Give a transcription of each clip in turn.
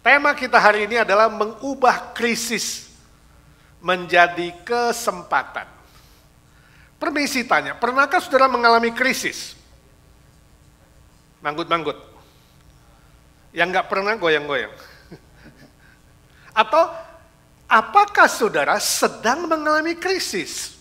Tema kita hari ini adalah mengubah krisis menjadi kesempatan. Permisi tanya, pernahkah saudara mengalami krisis? Manggut-manggut. Yang nggak pernah goyang-goyang. Atau apakah saudara sedang mengalami krisis?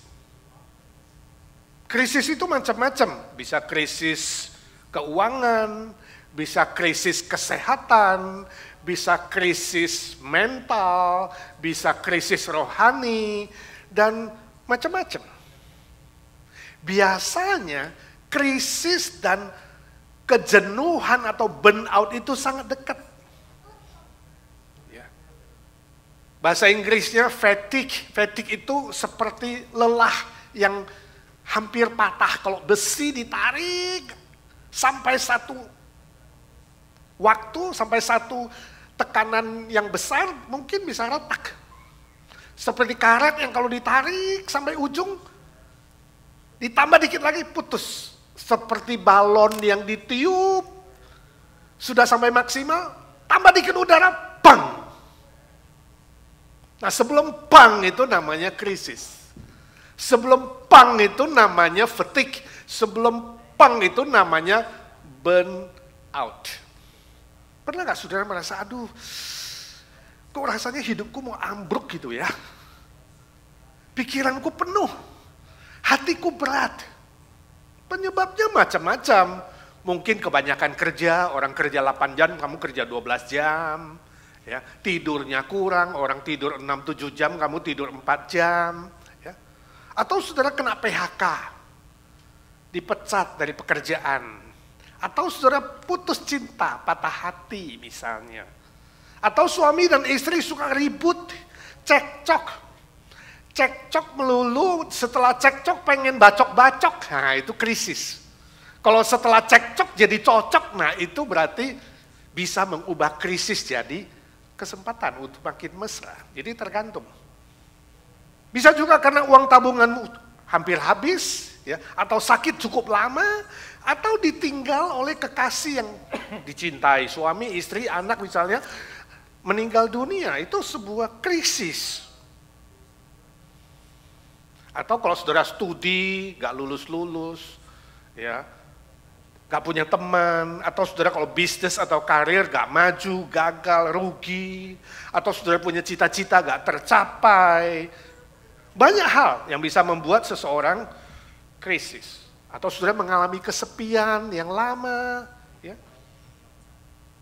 Krisis itu macam-macam. Bisa krisis keuangan, bisa krisis kesehatan, bisa krisis mental, bisa krisis rohani, dan macam-macam. Biasanya krisis dan kejenuhan atau burnout itu sangat dekat. Ya. Bahasa Inggrisnya fatigue. Fatigue itu seperti lelah yang hampir patah. Kalau besi ditarik sampai satu waktu, sampai satu tekanan yang besar mungkin bisa retak. Seperti karet yang kalau ditarik sampai ujung, ditambah dikit lagi putus. Seperti balon yang ditiup, sudah sampai maksimal, tambah dikit udara, bang. Nah sebelum bang itu namanya krisis. Sebelum bang itu namanya fatigue. Sebelum bang itu namanya burnout. Pernah gak saudara merasa, aduh, kok rasanya hidupku mau ambruk gitu ya. Pikiranku penuh, hatiku berat. Penyebabnya macam-macam. Mungkin kebanyakan kerja, orang kerja 8 jam, kamu kerja 12 jam. Ya, tidurnya kurang, orang tidur 6-7 jam, kamu tidur 4 jam. Ya. Atau saudara kena PHK, dipecat dari pekerjaan. Atau saudara putus cinta, patah hati misalnya. Atau suami dan istri suka ribut, cekcok. Cekcok melulu, setelah cekcok pengen bacok-bacok, nah itu krisis. Kalau setelah cekcok jadi cocok, nah itu berarti bisa mengubah krisis jadi kesempatan untuk makin mesra. Jadi tergantung. Bisa juga karena uang tabunganmu hampir habis, ya, atau sakit cukup lama, atau ditinggal oleh kekasih yang dicintai, suami, istri, anak misalnya, meninggal dunia, itu sebuah krisis. Atau kalau saudara studi, gak lulus-lulus, ya, gak punya teman, atau saudara kalau bisnis atau karir gak maju, gagal, rugi, atau saudara punya cita-cita gak tercapai. Banyak hal yang bisa membuat seseorang krisis. Atau saudara mengalami kesepian yang lama, ya.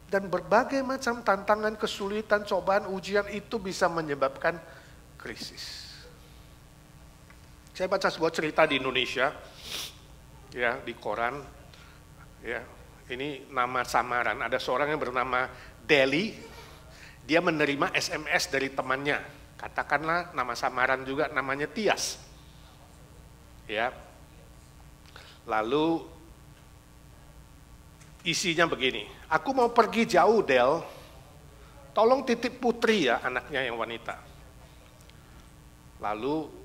Dan berbagai macam tantangan, kesulitan, cobaan, ujian itu bisa menyebabkan krisis. Saya baca sebuah cerita di Indonesia, ya, di koran, ya, ini nama samaran. Ada seorang yang bernama Deli, dia menerima SMS dari temannya, katakanlah nama samaran juga namanya Tias, ya. Lalu isinya begini, aku mau pergi jauh Del, tolong titip Putri ya, anaknya yang wanita. Lalu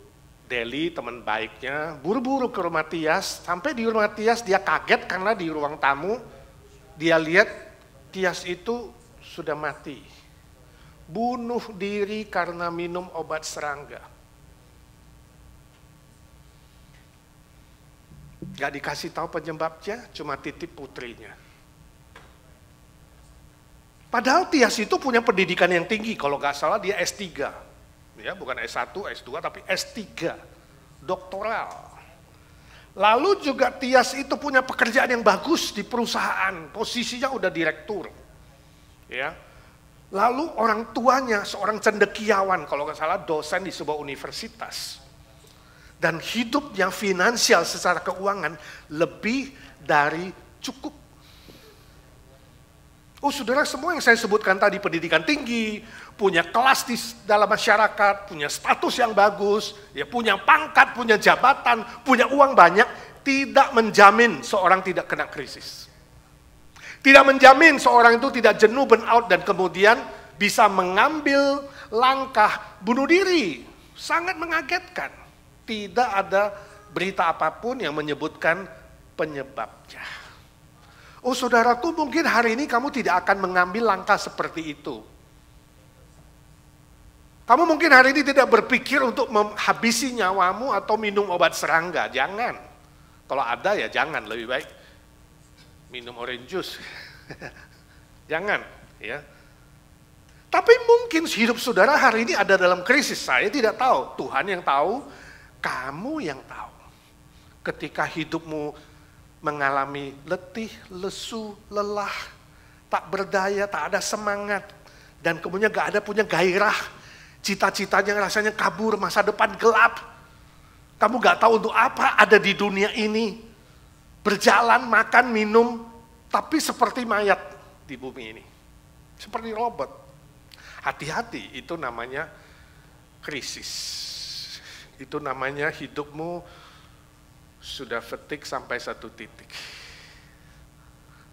Deli, teman baiknya, buru-buru ke rumah Tias. Sampai di rumah Tias dia kaget karena di ruang tamu dia lihat Tias itu sudah mati. Bunuh diri karena minum obat serangga. Gak dikasih tahu penyebabnya, cuma titip putrinya. Padahal Tias itu punya pendidikan yang tinggi, kalau gak salah dia S3. Ya, bukan S1, S2, tapi S3, doktoral. Lalu juga Tias itu punya pekerjaan yang bagus di perusahaan, posisinya udah direktur. Ya. Lalu orang tuanya seorang cendekiawan, kalau nggak salah dosen di sebuah universitas. Dan hidupnya finansial secara keuangan lebih dari cukup. Oh saudara, semua yang saya sebutkan tadi, pendidikan tinggi, punya kelas di dalam masyarakat, punya status yang bagus, ya, punya pangkat, punya jabatan, punya uang banyak, tidak menjamin seorang tidak kena krisis. Tidak menjamin seorang itu tidak jenuh, burnout, dan kemudian bisa mengambil langkah bunuh diri. Sangat mengagetkan. Tidak ada berita apapun yang menyebutkan penyebabnya. Oh saudaraku, mungkin hari ini kamu tidak akan mengambil langkah seperti itu. Kamu mungkin hari ini tidak berpikir untuk menghabisi nyawamu atau minum obat serangga, jangan. Kalau ada ya jangan, lebih baik minum orange juice. Jangan, ya. Tapi mungkin hidup saudara hari ini ada dalam krisis, saya tidak tahu. Tuhan yang tahu, kamu yang tahu. Ketika hidupmu mengalami letih, lesu, lelah, tak berdaya, tak ada semangat, dan kemudian gak ada punya gairah, cita-citanya rasanya kabur, masa depan gelap. Kamu gak tahu untuk apa ada di dunia ini. Berjalan, makan, minum, tapi seperti mayat di bumi ini. Seperti robot. Hati-hati, itu namanya krisis. Itu namanya hidupmu sudah fatigue sampai satu titik.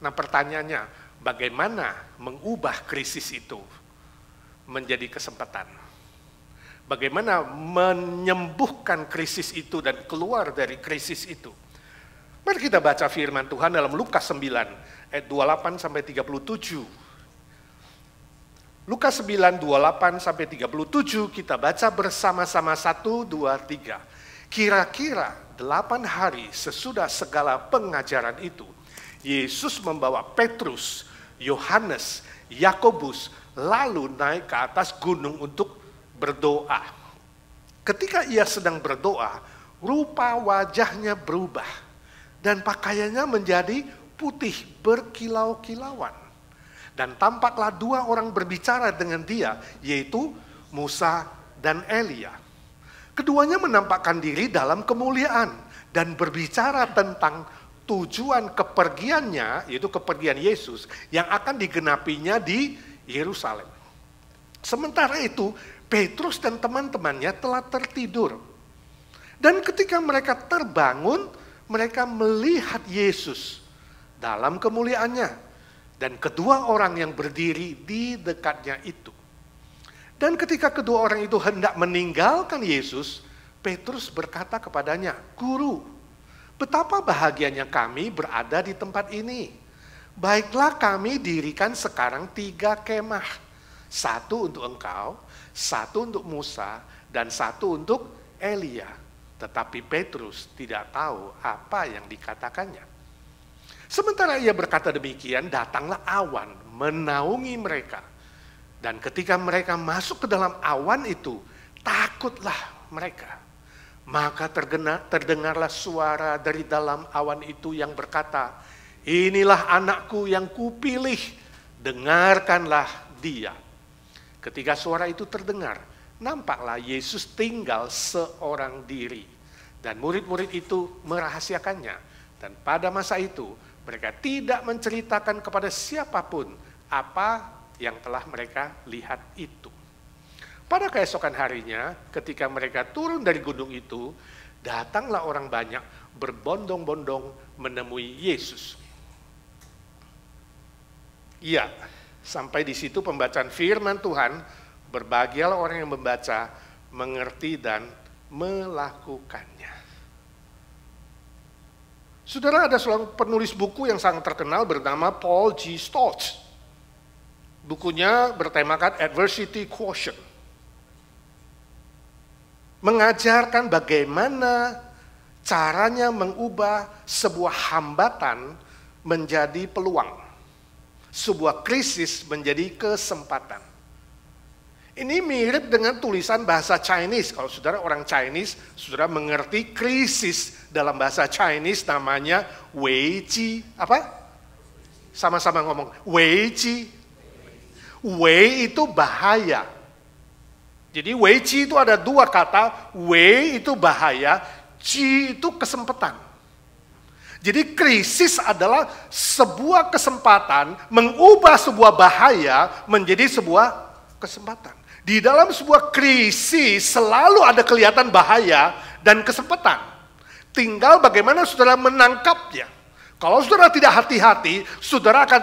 Nah pertanyaannya, bagaimana mengubah krisis itu menjadi kesempatan? Bagaimana menyembuhkan krisis itu dan keluar dari krisis itu? Mari kita baca firman Tuhan dalam Lukas 9 ayat 28 sampai 37. Lukas 9, 28 sampai 37 kita baca bersama-sama 1, 2, 3. Kira-kira 8 hari sesudah segala pengajaran itu, Yesus membawa Petrus, Yohanes, Yakobus lalu naik ke atas gunung untuk berdoa. Ketika ia sedang berdoa, rupa wajahnya berubah dan pakaiannya menjadi putih berkilau-kilauan. Dan tampaklah 2 orang berbicara dengan dia, yaitu Musa dan Elia. Keduanya menampakkan diri dalam kemuliaan dan berbicara tentang tujuan kepergiannya, yaitu kepergian Yesus yang akan digenapinya di Yerusalem. Sementara itu, Petrus dan teman-temannya telah tertidur. Dan ketika mereka terbangun, mereka melihat Yesus dalam kemuliaannya. Dan kedua orang yang berdiri di dekatnya itu. Dan ketika kedua orang itu hendak meninggalkan Yesus, Petrus berkata kepadanya, "Guru, betapa bahagianya kami berada di tempat ini. Baiklah kami dirikan sekarang 3 kemah. 1 untuk engkau, 1 untuk Musa, dan 1 untuk Elia." Tetapi Petrus tidak tahu apa yang dikatakannya. Sementara ia berkata demikian, datanglah awan menaungi mereka. Dan ketika mereka masuk ke dalam awan itu, takutlah mereka. Maka terdengarlah suara dari dalam awan itu yang berkata, "Inilah anakku yang kupilih, dengarkanlah dia." Ketika suara itu terdengar, nampaklah Yesus tinggal seorang diri. Dan murid-murid itu merahasiakannya. Dan pada masa itu, mereka tidak menceritakan kepada siapapun apa yang telah mereka lihat itu. Pada keesokan harinya, ketika mereka turun dari gunung itu, datanglah orang banyak berbondong-bondong menemui Yesus. Iya, sampai di situ pembacaan firman Tuhan, berbahagialah orang yang membaca, mengerti dan melakukannya. Saudara, ada seorang penulis buku yang sangat terkenal bernama Paul G. Stoltz. Bukunya bertemakan Adversity Quotient. Mengajarkan bagaimana caranya mengubah sebuah hambatan menjadi peluang. Sebuah krisis menjadi kesempatan. Ini mirip dengan tulisan bahasa Chinese. Kalau saudara orang Chinese, saudara mengerti krisis dalam bahasa Chinese namanya Weiji. Apa? Sama-sama ngomong. Weiji. Wei itu bahaya. Jadi Weiji itu ada 2 kata. Wei itu bahaya, Ji itu kesempatan. Jadi krisis adalah sebuah kesempatan mengubah sebuah bahaya menjadi sebuah kesempatan. Di dalam sebuah krisis selalu ada kelihatan bahaya dan kesempatan. Tinggal bagaimana saudara menangkapnya. Kalau saudara tidak hati-hati, saudara akan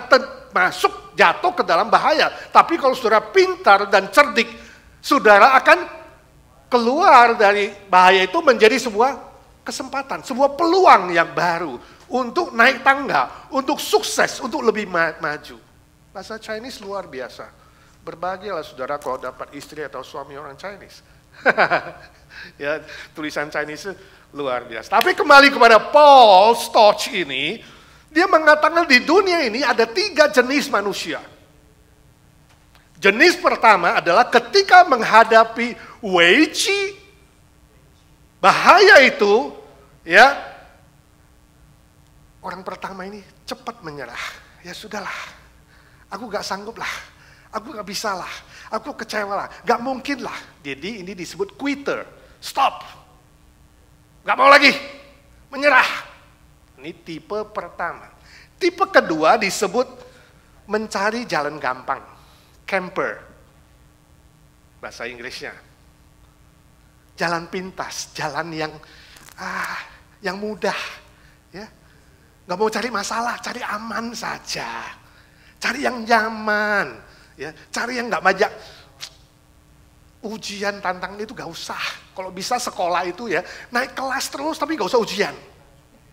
masuk jatuh ke dalam bahaya. Tapi kalau saudara pintar dan cerdik, saudara akan keluar dari bahaya itu menjadi sebuah kesempatan, sebuah peluang yang baru untuk naik tangga, untuk sukses, untuk lebih maju. Bahasa Chinese luar biasa. Berbahagialah saudara kalau dapat istri atau suami orang Chinese. Ya, tulisan Chinese luar biasa. Tapi kembali kepada Paul Stoch ini, dia mengatakan di dunia ini ada 3 jenis manusia. Jenis pertama adalah ketika menghadapi weiqi, bahaya itu, ya, orang pertama ini cepat menyerah. Ya sudahlah, aku gak sanggup lah, aku gak bisa lah, aku kecewa lah, gak mungkin lah. Jadi ini disebut quitter, stop, gak mau lagi, menyerah. Ini tipe pertama. Tipe kedua disebut mencari jalan gampang, camper, bahasa Inggrisnya. Jalan pintas, jalan yang mudah, ya. Gak mau cari masalah, cari aman saja. Cari yang nyaman, ya. Cari yang gak banyak ujian, tantangan itu gak usah. Kalau bisa sekolah itu ya, naik kelas terus tapi gak usah ujian.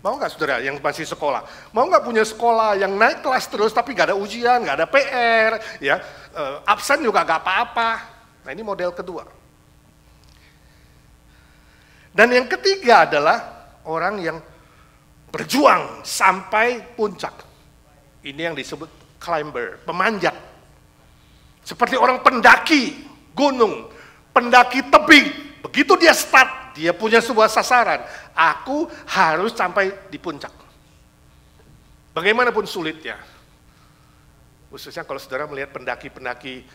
Mau gak saudara yang masih sekolah? Mau gak punya sekolah yang naik kelas terus tapi gak ada ujian, gak ada PR, ya. Absen juga gak apa-apa. Nah ini model kedua. Dan yang ketiga adalah orang yang berjuang sampai puncak. Ini yang disebut climber, pemanjat. Seperti orang pendaki gunung, pendaki tebing. Begitu dia start, dia punya sebuah sasaran. Aku harus sampai di puncak. Bagaimanapun sulitnya. Khususnya kalau saudara melihat pendaki-pendaki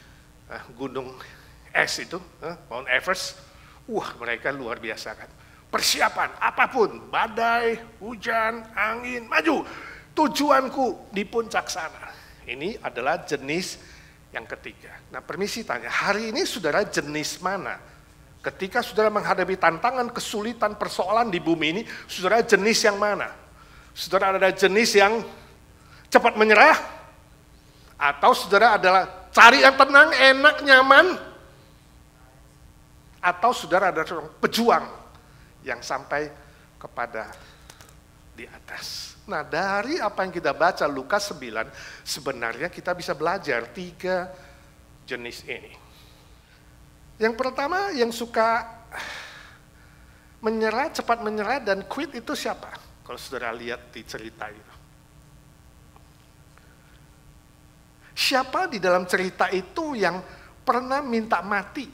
gunung es itu, Mount Everest. Mereka luar biasa kan. Persiapan apapun, badai, hujan, angin, maju. Tujuanku di puncak sana. Ini adalah jenis yang ketiga. Nah, permisi tanya, hari ini saudara jenis mana? Ketika saudara menghadapi tantangan, kesulitan, persoalan di bumi ini, saudara jenis yang mana? Saudara ada jenis yang cepat menyerah? Atau saudara adalah cari yang tenang, enak, nyaman? Atau saudara adalah seorang pejuang yang sampai kepada di atas. Nah, dari apa yang kita baca Lukas 9, sebenarnya kita bisa belajar 3 jenis ini. Yang pertama, yang suka menyerah, cepat menyerah dan quit itu siapa? Kalau saudara lihat di cerita itu. Siapa di dalam cerita itu yang pernah minta mati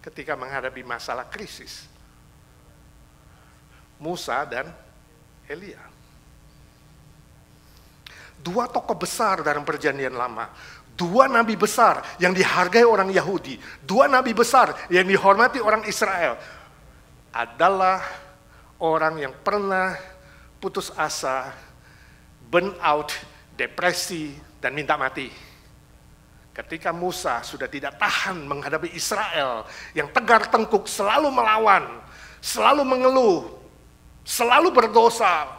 ketika menghadapi masalah krisis? Musa dan Elia. 2 tokoh besar dalam perjanjian lama. 2 nabi besar yang dihargai orang Yahudi. 2 nabi besar yang dihormati orang Israel. Adalah orang yang pernah putus asa, burn out, depresi, dan minta mati. Ketika Musa sudah tidak tahan menghadapi Israel yang tegar tengkuk, selalu melawan, selalu mengeluh, selalu berdosa,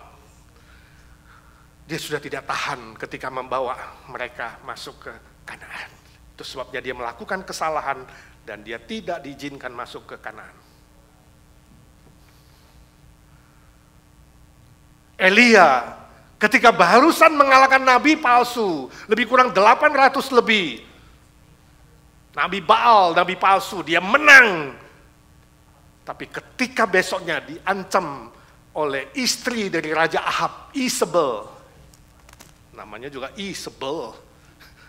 dia sudah tidak tahan ketika membawa mereka masuk ke Kanaan. Itu sebabnya dia melakukan kesalahan dan dia tidak diizinkan masuk ke Kanaan. Elia ketika barusan mengalahkan nabi palsu, lebih kurang 800 lebih. Nabi Baal, nabi palsu, dia menang. Tapi ketika besoknya diancam oleh istri dari Raja Ahab, Isabel. Namanya juga Isabel.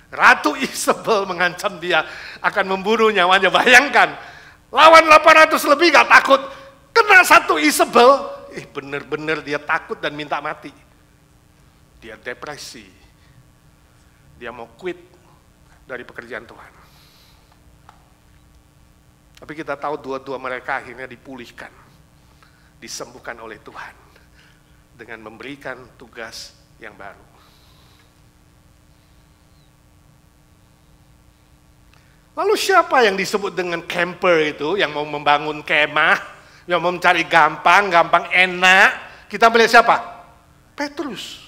Ratu Isabel mengancam dia akan membunuh nyawanya. Bayangkan, lawan 800 lebih gak takut. Kena 1 Isabel, bener-bener dia takut dan minta mati. Dia depresi. Dia mau quit dari pekerjaan Tuhan. Tapi kita tahu dua-dua mereka akhirnya dipulihkan. Disembuhkan oleh Tuhan. Dengan memberikan tugas yang baru. Lalu siapa yang disebut dengan camper itu, yang mau membangun kemah, yang mau mencari gampang enak? Kita melihat siapa? Petrus.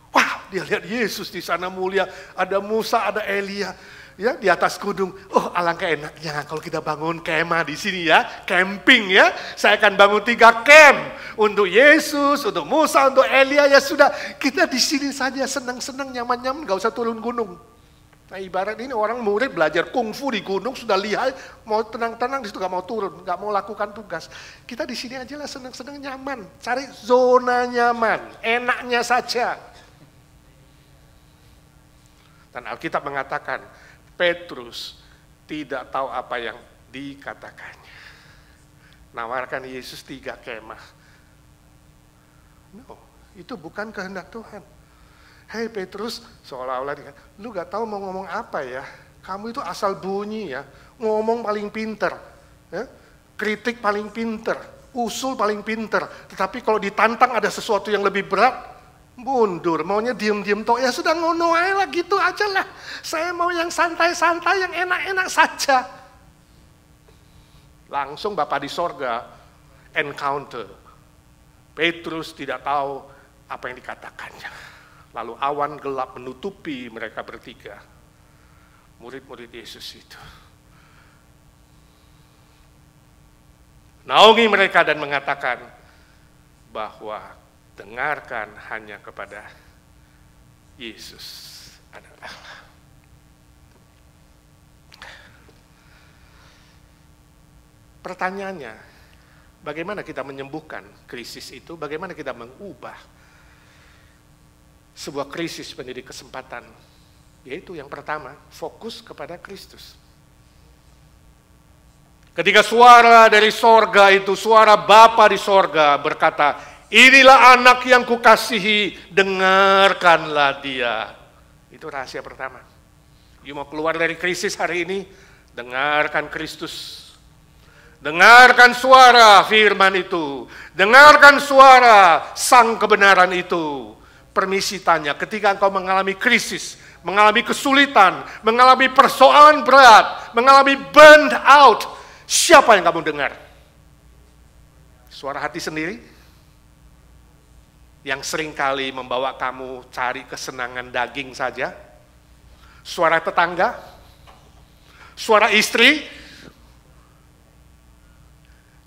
Wah, dia lihat Yesus di sana mulia, ada Musa, ada Elia, ya di atas gunung. Oh, alangkah enaknya kalau kita bangun kemah di sini ya, camping ya. Saya akan bangun 3 camp untuk Yesus, untuk Musa, untuk Elia. Ya sudah, kita di sini saja senang-senang, nyaman-nyaman, nggak usah turun gunung. Nah ibarat ini orang murid belajar kungfu di gunung sudah lihai, mau tenang-tenang di situ gak mau turun, gak mau lakukan tugas. Kita di sini aja lah seneng-seneng nyaman, cari zona nyaman, enaknya saja. Dan Alkitab mengatakan Petrus tidak tahu apa yang dikatakannya. Nawarkan Yesus 3 kemah. No, itu bukan kehendak Tuhan. Hei Petrus, seolah-olah lu gak tahu mau ngomong apa ya. Kamu itu asal bunyi ya, ngomong paling pinter, ya? Kritik paling pinter, usul paling pinter. Tetapi kalau ditantang ada sesuatu yang lebih berat, mundur, maunya diem-diem toh. Ya sudah ngono aja lah, gitu aja lah. Saya mau yang santai-santai, yang enak-enak saja. Langsung Bapa di sorga encounter. Petrus tidak tahu apa yang dikatakannya. Lalu awan gelap menutupi mereka bertiga. Murid-murid Yesus itu. Naungi mereka dan mengatakan bahwa dengarkan hanya kepada Yesus adalah Allah. Pertanyaannya, bagaimana kita menyembuhkan krisis itu? Bagaimana kita mengubah sebuah krisis menjadi kesempatan? Yaitu yang pertama, fokus kepada Kristus. Ketika suara dari sorga itu, suara Bapa di sorga berkata, inilah anak yang kukasihi, dengarkanlah dia. Itu rahasia pertama. You mau keluar dari krisis hari ini, dengarkan Kristus. Dengarkan suara firman itu. Dengarkan suara sang kebenaran itu. Permisi tanya, ketika engkau mengalami krisis, mengalami kesulitan, mengalami persoalan berat, mengalami burn out, siapa yang kamu dengar? Suara hati sendiri? Yang seringkali membawa kamu cari kesenangan daging saja? Suara tetangga? Suara istri?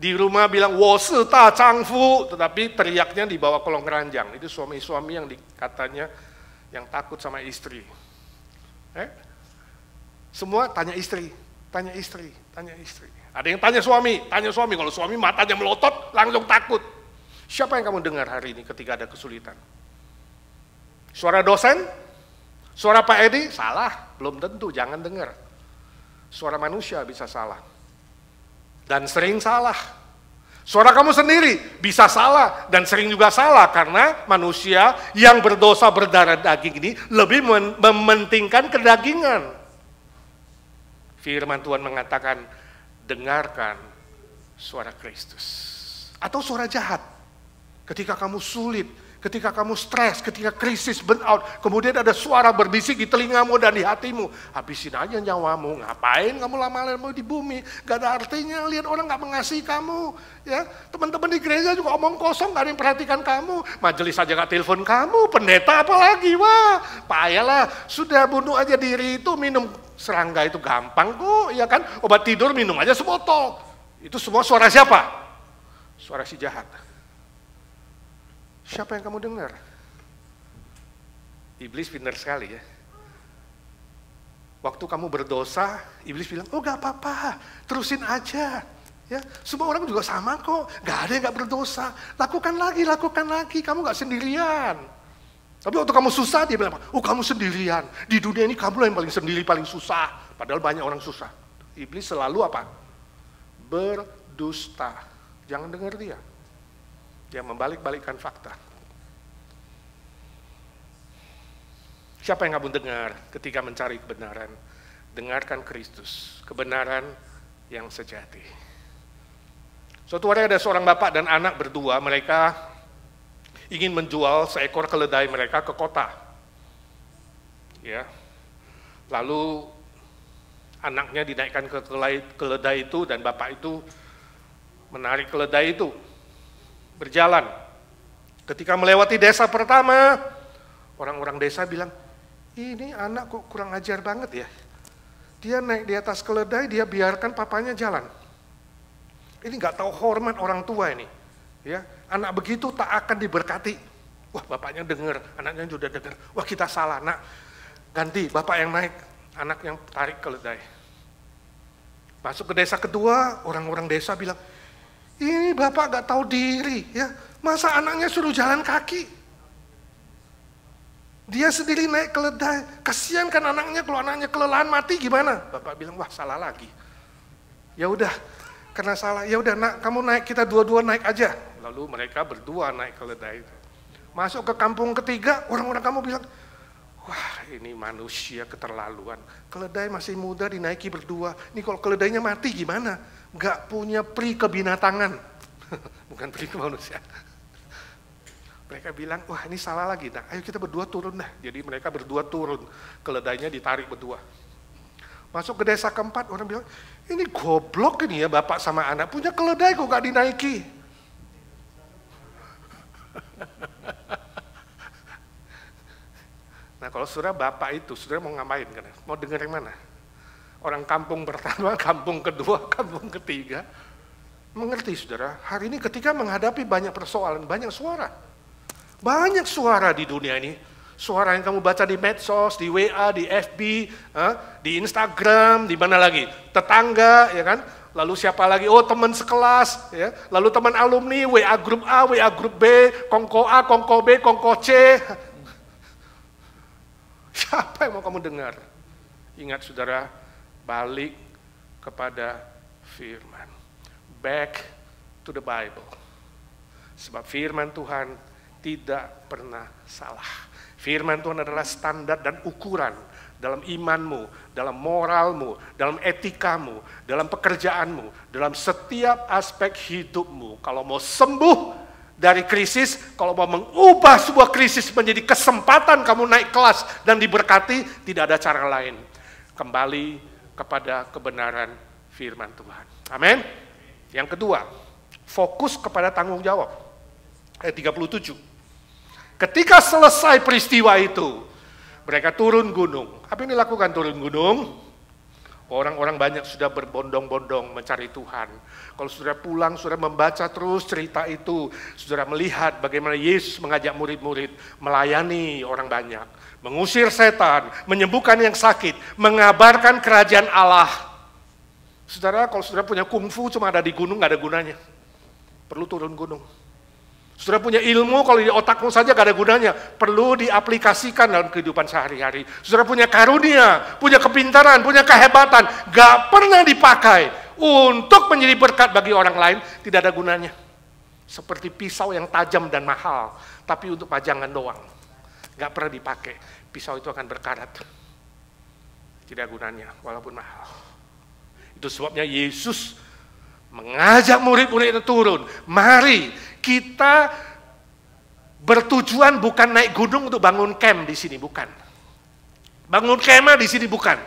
Di rumah bilang, wo shi ta chang fu, tetapi teriaknya di bawah kolong keranjang. Itu suami-suami yang katanya yang takut sama istri. Semua tanya istri, tanya istri, tanya istri. Ada yang tanya suami. Kalau suami matanya melotot, langsung takut. Siapa yang kamu dengar hari ini ketika ada kesulitan? Suara dosen? Suara Pak Edi? Salah, belum tentu, jangan dengar. Suara manusia bisa salah. Dan sering salah. Suara kamu sendiri bisa salah dan sering juga salah karena manusia yang berdosa berdarah daging ini lebih mementingkan kedagingan. Firman Tuhan mengatakan, dengarkan suara Kristus. Atau suara jahat. Ketika kamu sulit, ketika kamu stres, ketika krisis, burn out, kemudian ada suara berbisik di telingamu dan di hatimu, habisin aja nyawamu, ngapain kamu lama-lama di bumi, gak ada artinya, lihat orang gak mengasihi kamu, ya teman-teman di gereja juga omong kosong, gak ada yang perhatikan kamu, majelis aja gak telepon kamu, pendeta apalagi, wah payahlah, sudah bunuh aja diri itu, minum serangga itu gampang kok, ya kan, obat tidur minum aja sebotol, itu semua suara siapa? Suara si jahat. Siapa yang kamu dengar? Iblis pintar sekali ya. Waktu kamu berdosa, iblis bilang, oh gak apa-apa, terusin aja. Ya, semua orang juga sama kok, gak ada yang gak berdosa. Lakukan lagi, kamu gak sendirian. Tapi waktu kamu susah, dia bilang, oh kamu sendirian. Di dunia ini kamu yang paling sendiri, paling susah. Padahal banyak orang susah. Iblis selalu apa? Berdusta. Jangan dengar dia. Dia membalik-balikkan fakta. Siapa yang kamu dengar ketika mencari kebenaran? Dengarkan Kristus, kebenaran yang sejati. Suatu hari ada seorang bapak dan anak berdua, mereka ingin menjual seekor keledai mereka ke kota. Ya. Lalu anaknya dinaikkan ke keledai itu dan bapak itu menarik keledai itu. Berjalan. Ketika melewati desa pertama, orang-orang desa bilang, ini anak kok kurang ajar banget ya. Dia naik di atas keledai, dia biarkan papanya jalan. Ini nggak tahu hormat orang tua ini. Ya, anak begitu tak akan diberkati. Wah, bapaknya dengar, anaknya juga dengar. Wah, kita salah, nak. Ganti, bapak yang naik, anak yang tarik keledai. Masuk ke desa kedua, orang-orang desa bilang, ini bapak gak tahu diri, ya masa anaknya suruh jalan kaki? Dia sendiri naik keledai, kasihan kan anaknya, kalau anaknya kelelahan mati gimana? Bapak bilang, wah salah lagi. Ya udah, karena salah, ya udah nak, kamu naik, kita dua-dua naik aja. Lalu mereka berdua naik keledai itu. Masuk ke kampung ketiga, orang-orang kamu bilang, wah ini manusia keterlaluan, keledai masih muda dinaiki berdua, ini kalau keledainya mati gimana? Gak punya pri kebinatangan, bukan pri kemanusiaan. Mereka bilang, wah ini salah lagi, nah ayo kita berdua turun dah. Jadi mereka berdua turun, keledainya ditarik berdua. Masuk ke desa keempat, orang bilang, ini goblok ini ya bapak sama anak, punya keledai kok gak dinaiki. Nah kalau saudara bapak itu, saudara mau ngapain kan? Mau dengar yang mana? Orang kampung pertama, kampung kedua, kampung ketiga. Mengerti saudara, hari ini ketika menghadapi banyak persoalan, banyak suara. Banyak suara di dunia ini. Suara yang kamu baca di medsos, di WA, di FB, di Instagram, di mana lagi? Tetangga, ya kan? Lalu siapa lagi? Oh teman sekelas, ya. Lalu teman alumni, WA grup A, WA grup B, kongko A, kongko B, kongko C. Siapa yang mau kamu dengar? Ingat saudara, balik kepada firman. Back to the Bible. Sebab firman Tuhan tidak pernah salah. Firman Tuhan adalah standar dan ukuran dalam imanmu, dalam moralmu, dalam etikamu, dalam pekerjaanmu, dalam setiap aspek hidupmu. Kalau mau sembuh dari krisis, kalau mau mengubah sebuah krisis menjadi kesempatan kamu naik kelas dan diberkati, tidak ada cara lain. Kembali kepada kebenaran firman Tuhan. Amin. Yang kedua, fokus kepada tanggung jawab. Ayat 37. Ketika selesai peristiwa itu, mereka turun gunung. Apa yang dilakukan turun gunung? Orang-orang banyak sudah berbondong-bondong mencari Tuhan. Kalau saudara pulang, saudara membaca terus cerita itu, saudara melihat bagaimana Yesus mengajak murid-murid melayani orang banyak, mengusir setan, menyembuhkan yang sakit, mengabarkan kerajaan Allah. Saudara, kalau saudara punya kungfu cuma ada di gunung, nggak ada gunanya. Perlu turun gunung. Saudara punya ilmu, kalau di otakmu saja gak ada gunanya. Perlu diaplikasikan dalam kehidupan sehari-hari. Saudara punya karunia, punya kepintaran, punya kehebatan. Gak pernah dipakai untuk menjadi berkat bagi orang lain, tidak ada gunanya. Seperti pisau yang tajam dan mahal, tapi untuk pajangan doang. Gak pernah dipakai. Pisau itu akan berkarat. Tidak gunanya, walaupun mahal. Itu sebabnya Yesus mengajak murid-murid itu turun. Mari kita bertujuan bukan naik gunung untuk bangun camp di sini, bukan. Bangun kemah di sini, bukan.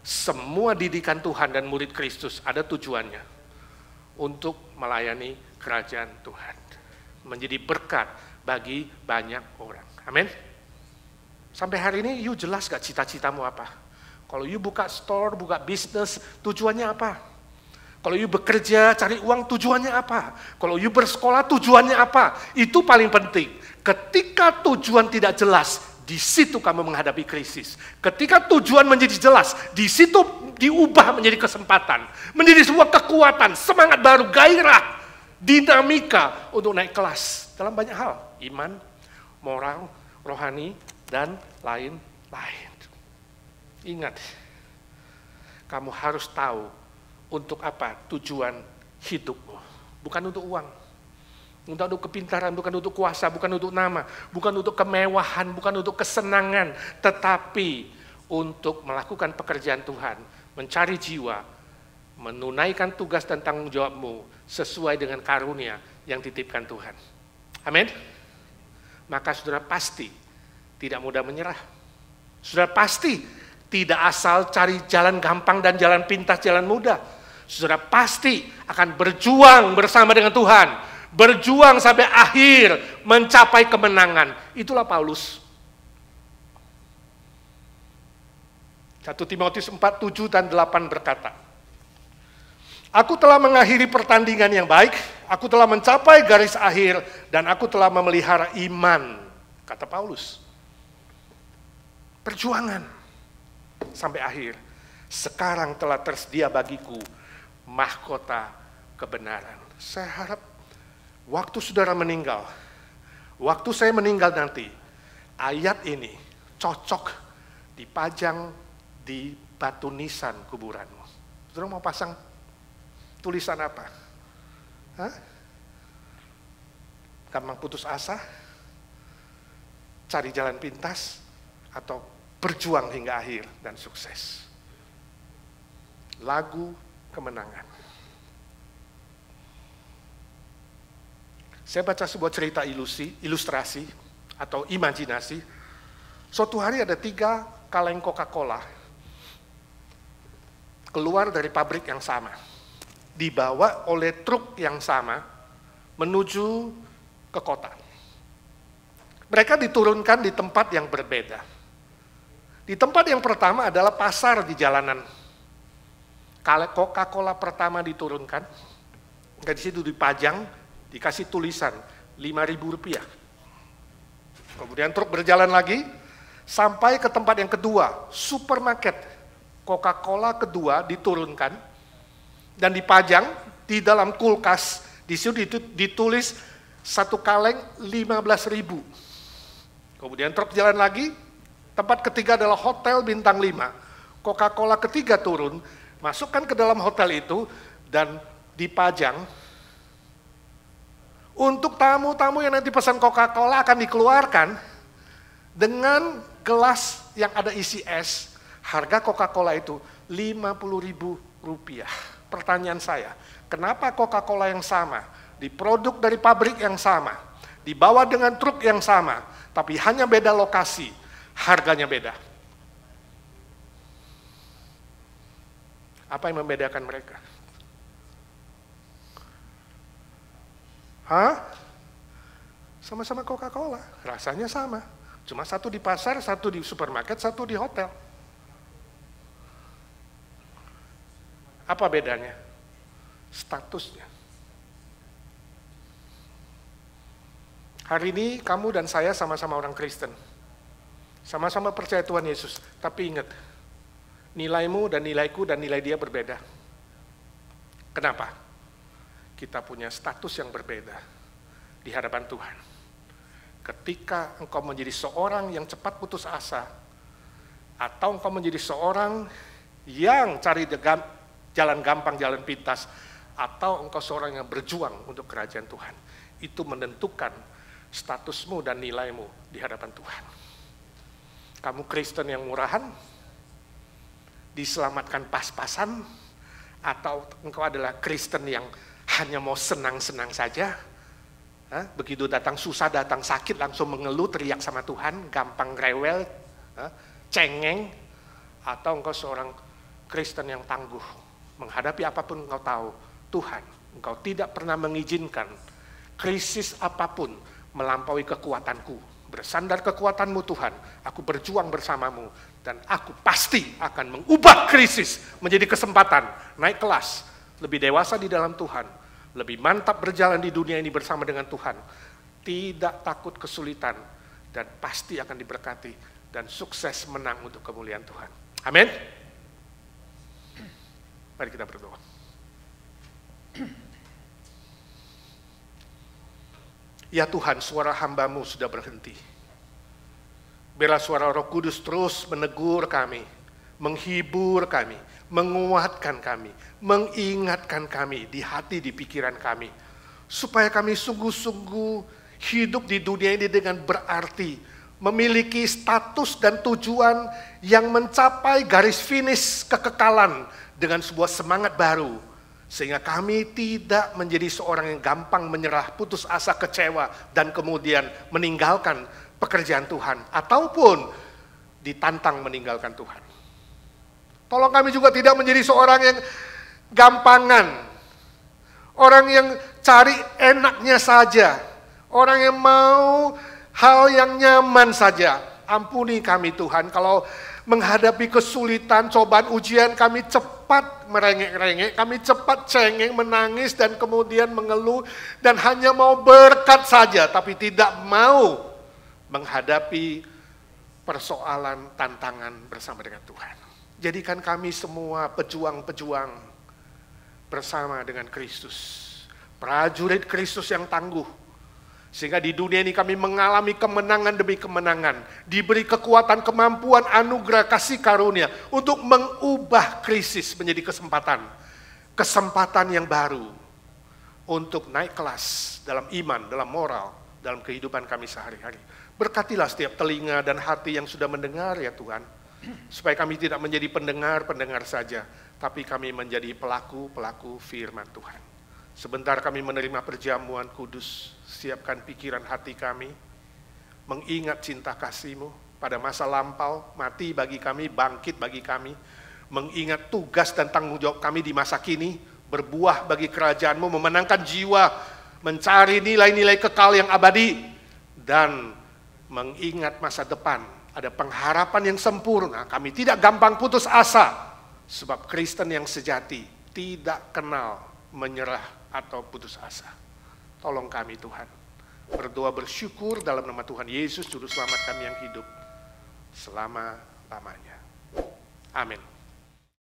Semua didikan Tuhan dan murid Kristus ada tujuannya untuk melayani kerajaan Tuhan, menjadi berkat bagi banyak orang. Amin. Sampai hari ini, you jelas gak cita-citamu apa? Kalau you buka store, buka bisnis, tujuannya apa? Kalau you bekerja, cari uang, tujuannya apa? Kalau you bersekolah, tujuannya apa? Itu paling penting. Ketika tujuan tidak jelas, di situ kamu menghadapi krisis. Ketika tujuan menjadi jelas, di situ diubah menjadi kesempatan. Menjadi sebuah kekuatan, semangat baru, gairah, dinamika untuk naik kelas. Dalam banyak hal, iman, moral, rohani, dan lain-lain. Ingat, kamu harus tahu untuk apa tujuan hidupmu. Bukan untuk uang, bukan untuk kepintaran, bukan untuk kuasa, bukan untuk nama, bukan untuk kemewahan, bukan untuk kesenangan, tetapi untuk melakukan pekerjaan Tuhan, mencari jiwa, menunaikan tugas dan tanggung jawabmu sesuai dengan karunia yang dititipkan Tuhan. Amin. Maka saudara pasti tidak mudah menyerah. Saudara pasti tidak asal cari jalan gampang dan jalan pintas, jalan mudah. Saudara pasti akan berjuang bersama dengan Tuhan. Berjuang sampai akhir, mencapai kemenangan. Itulah Paulus. 1 Timotius 4, 7 dan 8 berkata, aku telah mengakhiri pertandingan yang baik, aku telah mencapai garis akhir, dan aku telah memelihara iman. Kata Paulus. Perjuangan. sampai akhir. Sekarang telah tersedia bagiku mahkota kebenaran. Saya harap waktu saudara meninggal, waktu saya meninggal nanti, ayat ini cocok dipajang di batu nisan kuburanmu. Saudara mau pasang tulisan apa? Hah? Gampang putus asa? Cari jalan pintas? Atau berjuang hingga akhir dan sukses? Lagu kemenangan. Saya baca sebuah cerita ilustrasi atau imajinasi. Suatu hari ada 3 kaleng Coca-Cola keluar dari pabrik yang sama, dibawa oleh truk yang sama menuju ke kota. Mereka diturunkan di tempat yang berbeda. Di tempat yang pertama adalah pasar di jalanan. Kalau Coca-Cola pertama diturunkan, di situ dipajang, dikasih tulisan Rp5.000. Kemudian truk berjalan lagi, sampai ke tempat yang kedua, supermarket. Coca-Cola kedua diturunkan, dan dipajang di dalam kulkas, di situ ditulis 1 kaleng 15.000. Kemudian truk jalan lagi, tempat ketiga adalah hotel bintang 5. Coca-Cola ketiga turun, masukkan ke dalam hotel itu, dan dipajang. Untuk tamu-tamu yang nanti pesan Coca-Cola akan dikeluarkan dengan gelas yang ada isi es. Harga Coca-Cola itu Rp50.000. Pertanyaan saya, kenapa Coca-Cola yang sama, diproduk dari pabrik yang sama, dibawa dengan truk yang sama, tapi hanya beda lokasi, harganya beda? Apa yang membedakan mereka? Hah? Sama-sama Coca-Cola, rasanya sama. Cuma satu di pasar, satu di supermarket, satu di hotel. Apa bedanya? Statusnya. Hari ini kamu dan saya sama-sama orang Kristen. Sama-sama percaya Tuhan Yesus. Tapi ingat, nilaimu dan nilaiku dan nilai dia berbeda. Kenapa? Kita punya status yang berbeda di hadapan Tuhan. Ketika engkau menjadi seorang yang cepat putus asa, atau engkau menjadi seorang yang cari jalan gampang, jalan pintas, atau engkau seorang yang berjuang untuk kerajaan Tuhan, itu menentukan statusmu dan nilaimu di hadapan Tuhan. Kamu Kristen yang murahan, diselamatkan pas-pasan, atau engkau adalah Kristen yang hanya mau senang-senang saja, begitu datang susah, datang sakit, langsung mengeluh, teriak sama Tuhan, gampang rewel, cengeng, atau engkau seorang Kristen yang tangguh, menghadapi apapun engkau tahu, Tuhan, engkau tidak pernah mengizinkan krisis apapun melampaui kekuatanku. Bersandar kekuatanmu Tuhan, aku berjuang bersamamu, dan aku pasti akan mengubah krisis menjadi kesempatan, naik kelas, lebih dewasa di dalam Tuhan, lebih mantap berjalan di dunia ini bersama dengan Tuhan, tidak takut kesulitan, dan pasti akan diberkati, dan sukses menang untuk kemuliaan Tuhan. Amin. Mari kita berdoa. Ya Tuhan, suara hamba-Mu sudah berhenti. Biarlah suara Roh Kudus terus menegur kami, menghibur kami, menguatkan kami, mengingatkan kami di hati, di pikiran kami, supaya kami sungguh-sungguh hidup di dunia ini dengan berarti, memiliki status dan tujuan yang mencapai garis finish kekekalan dengan sebuah semangat baru, sehingga kami tidak menjadi seorang yang gampang menyerah, putus asa, kecewa, dan kemudian meninggalkan pekerjaan Tuhan, ataupun ditantang meninggalkan Tuhan. Tolong kami juga tidak menjadi seorang yang gampangan, orang yang cari enaknya saja, orang yang mau hal yang nyaman saja. Ampuni kami Tuhan, kalau menghadapi kesulitan, cobaan, ujian, kami cepat merengek-rengek, kami cepat cengeng, menangis, dan kemudian mengeluh, dan hanya mau berkat saja, tapi tidak mau menghadapi persoalan, tantangan bersama dengan Tuhan. Jadikan kami semua pejuang-pejuang bersama dengan Kristus. Prajurit Kristus yang tangguh. Sehingga di dunia ini kami mengalami kemenangan demi kemenangan. Diberi kekuatan, kemampuan, anugerah, kasih karunia untuk mengubah krisis menjadi kesempatan. Kesempatan yang baru untuk naik kelas dalam iman, dalam moral, dalam kehidupan kami sehari-hari. Berkatilah setiap telinga dan hati yang sudah mendengar ya Tuhan. Supaya kami tidak menjadi pendengar-pendengar saja, tapi kami menjadi pelaku-pelaku firman Tuhan. Sebentar kami menerima perjamuan kudus, siapkan pikiran hati kami, mengingat cinta kasih-Mu pada masa lampau, mati bagi kami, bangkit bagi kami, mengingat tugas dan tanggung jawab kami di masa kini, berbuah bagi kerajaan-Mu, memenangkan jiwa, mencari nilai-nilai kekal yang abadi, dan mengingat masa depan, ada pengharapan yang sempurna. Kami tidak gampang putus asa, sebab Kristen yang sejati tidak kenal menyerah atau putus asa. Tolong kami Tuhan, berdoa bersyukur dalam nama Tuhan Yesus, Juru Selamat kami yang hidup selama-lamanya. Amin.